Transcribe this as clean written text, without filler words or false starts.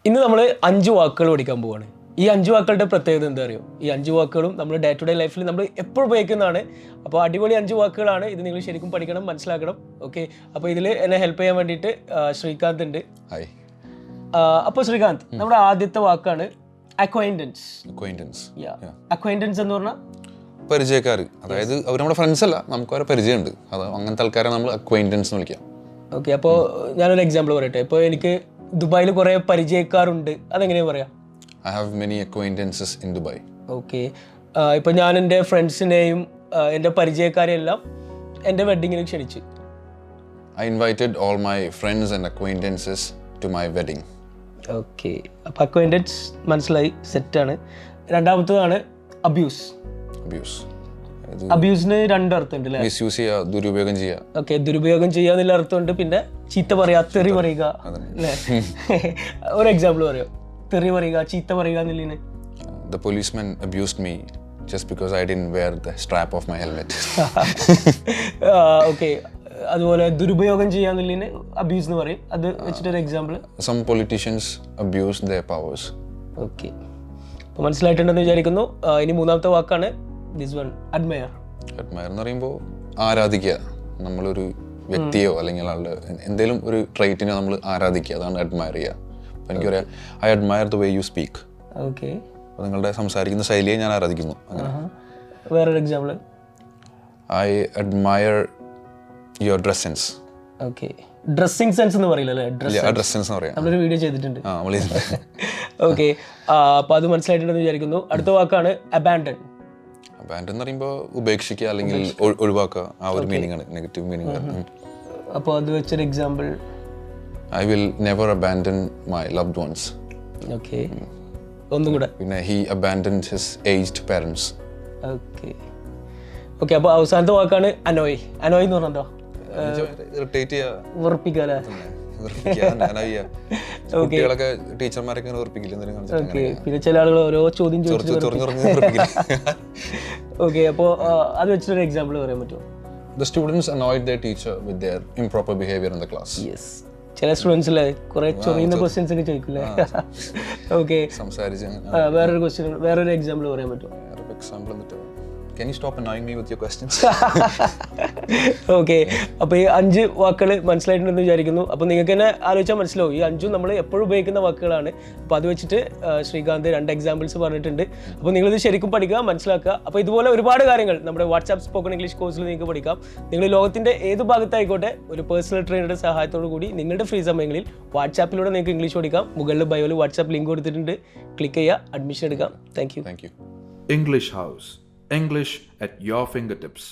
ഇന്ന് നമ്മൾ 5 വാക്കുകൾ പഠിക്കാൻ പോവാണ്. ഈ 5 വാക്കുകളുടെ പ്രത്യേകത എന്താ അറിയോ? ഈ 5 വാക്കുകളും നമ്മൾ ഡേ ടു ഡേ ലൈഫിൽ നമ്മൾ എപ്പോഴും ഉപയോഗിക്കുന്നതാണ്. അപ്പോൾ അടിപൊളി 5 വാക്കുകളാണ്. ഇത് നിങ്ങൾ ശരിക്കും പഠിക്കണം, മനസ്സിലാക്കണം. ഓക്കെ, അപ്പോൾ ഇതിൽ എന്നെ ഹെൽപ്പ് ചെയ്യാൻ വേണ്ടിയിട്ട് ശ്രീകാന്ത് ഉണ്ട്. ഹായ്. അപ്പോൾ ശ്രീകാന്ത്, നമ്മുടെ ആദ്യത്തെ വാക്കാണ് അക്വൈൻറ്റൻസ്. അക്വൈൻറ്റൻസ് എന്ന് പറഞ്ഞാൽ പരിചയക്കാർ, അതായത് അവർ നമ്മുടെ ഫ്രണ്ട്സ് അല്ല, നമുക്ക് അവരെ പരിചയമുണ്ട്. അത് അങ്ങനത്തെ ആൾക്കാരെ നമ്മൾ അക്വൈൻറ്റൻസ് എന്ന് വിളിക്കാം. ഓക്കെ, അപ്പോൾ ഞാനൊരു എക്സാമ്പിൾ പറയട്ടെ. ഇപ്പോൾ എനിക്ക് ദുബായിൽ കുറേ പരിചയക്കാരുണ്ട്, അതെങ്ങനെയാണ് പറയാം? I have many acquaintances in Dubai. Okay, ഇപ്പോൾ ഞാൻ എൻ്റെ ഫ്രണ്ട്സിനെയും എൻ്റെ പരിചയക്കാരെല്ലാം എൻ്റെ വെഡ്ഡിങ്ങിന് ക്ഷണിച്ചു. I invited all my friends and acquaintances to my wedding. Okay, അപ്പോൾ അക്വൈൻറ്റൻസ് മനസ്സിലായി, സെറ്റാണ്. രണ്ടാമത്തതാണ് അബ്യൂസ്. അബ്യൂസിന് 2 അർത്ഥമുണ്ട് അല്ലേ? മിസ്യൂസ് ചെയ്യുക, ദുരുപയോഗം ചെയ്യുക. ഓക്കെ, ദുരുപയോഗം ചെയ്യുക എന്നുള്ള അർത്ഥമുണ്ട്. പിന്നെ ചീത്ത പറയുക, തെറി പറയുക അല്ലേ? ഒരു എക്സാമ്പിൾ പറയോ? തെറി പറയുക, ചീത്ത പറയുക എന്നുള്ളതിന്. The policeman abused me just because I didn't wear the strap of my helmet. Okay, അതുപോലെ ദുരുപയോഗം ചെയ്യുക എന്നുള്ളതിന് അബ്യൂസ് എന്ന് പറയും. അത് വെച്ചിട്ടൊരു example. Some politicians abuse their powers. Okay, അപ്പോൾ മനസ്സിലായിട്ടുണ്ടെന്ന് വിചാരിക്കുന്നു. ഇനി മൂന്നാമത്തെ വാക്കാണ് ദിസ് വൺ, അഡ്മയർ. അഡ്മയർ എന്ന് പറയുമ്പോൾ ആരാധിക്കുക. നമ്മളൊരു വ്യക്തിയോ അല്ലെങ്കിൽ ആളുടെ എന്തെങ്കിലും ഒരു ട്രൈറ്റിനെ നമ്മൾ ആരാധിക്കുക, അതാണ് അഡ്മയർ ചെയ്യുക. അപ്പോൾ എനിക്ക് പറയാം, I admire the way you speak. Okay, അപ്പോൾ നിങ്ങളുടെ സംസാരിക്കുന്ന ശൈലിയെ ഞാൻ ആരാധിക്കുന്നു. അങ്ങനെ. വേറൊരു example. I admire your dress sense. Okay, dressing sense എന്ന് പറയില്ല അല്ലേ? ഡ്രസ് സെൻസ് എന്ന് പറയാം. നമ്മളൊരു വീഡിയോ ചെയ്തിട്ടുണ്ട്. ഓക്കെ, അപ്പോൾ അത് മനസ്സിലായിട്ടുണ്ടെന്ന് വിചാരിക്കുന്നു. അടുത്ത വാക്കാണ് അബാൻഡൻ. അബാൻഡൻ എന്ന് പറയുമ്പോൾ ഉപേക്ഷിക്കുക അല്ലെങ്കിൽ ഒഴിവാക്കുക, ആ ഒരു മീനിങ് ആണ്, നെഗറ്റീവ് മീനിങ്. അപ്പോൾ അത് വെച്ചൊരു example. I will never abandon my loved once. Okay, ഒന്നും കൂടെ. പിന്നെ he abandoned his aged parents. Okay okay, അപ്പോൾ അവസാനത്തെ വാക്കാണ് അനോയ്. അനോയ് എന്ന് പറഞ്ഞോ? ഇറിറ്റേറ്റ് ചെയ്യുക, വെറുപ്പിക്കാല്ലേ? കുട്ടികളൊക്കെ ടീച്ചർമാരൊക്കെ വെറുപ്പിക്കില്ല. ഓക്കെ, പിന്നെ ചില ആളുകൾ ഓരോ ചോദ്യം ചോദിച്ചു. ഓക്കെ, അപ്പോൾ അത് വെച്ചിട്ടൊരു എക്സാമ്പിൾ പറയാൻ പറ്റുമോ? The students annoyed their teacher with their improper behavior in the class. Yes, ചില സ്റ്റുഡൻസ് അല്ലേ കുറെ ചൊറിയുന്ന ക്വസ്റ്റ്യൻസ് ഒക്കെ ചോദിക്കില്ലേ? ഓക്കെ, വേറൊരു ക്വസ്റ്റ്യൻ, വേറൊരു എക്സാമ്പിൾ പറയാൻ പറ്റുമോ? എക്സാമ്പിൾ എന്നിട്ട് Can you stop annoying me with your questions? Okay, അപ്പോൾ ഈ 5 വാക്കുകൾ മനസ്സിലായിട്ടുണ്ടെന്ന് വിചാരിക്കുന്നു. അപ്പോൾ നിങ്ങൾക്ക് തന്നെ ആലോചിച്ചാൽ മനസ്സിലാവും, ഈ 5ഉം നമ്മൾ എപ്പോഴും ഉപയോഗിക്കുന്ന വാക്കുകളാണ്. അപ്പോൾ അത് വെച്ചിട്ട് ശ്രീകാന്ത് 2 എക്സാമ്പിൾസ് പറഞ്ഞിട്ടുണ്ട്. അപ്പോൾ നിങ്ങളിത് ശരിക്കും പഠിക്കുക, മനസ്സിലാക്കുക. അപ്പോൾ ഇതുപോലെ ഒരുപാട് കാര്യങ്ങൾ നമ്മുടെ വാട്സാപ്പ് സ്പോക്കൺ ഇംഗ്ലീഷ് കോഴ്സിൽ നിങ്ങൾക്ക് പഠിക്കാം. നിങ്ങൾ ലോകത്തിൻ്റെ ഏത് ഭാഗത്തായിക്കോട്ടെ ഒരു പേഴ്സണൽ ട്രെയിനറുടെ സഹായത്തോടു കൂടി നിങ്ങളുടെ ഫ്രീ സമയങ്ങളിൽ വാട്സാപ്പിലൂടെ നിങ്ങൾക്ക് ഇംഗ്ലീഷ് പഠിക്കാം. മുകളിൽ ബയോയിൽ വാട്സാപ്പ് ലിങ്ക് കൊടുത്തിട്ടുണ്ട്, ക്ലിക്ക് ചെയ്യുക, അഡ്മിഷൻ എടുക്കാം. Thank you. English House. English at your fingertips.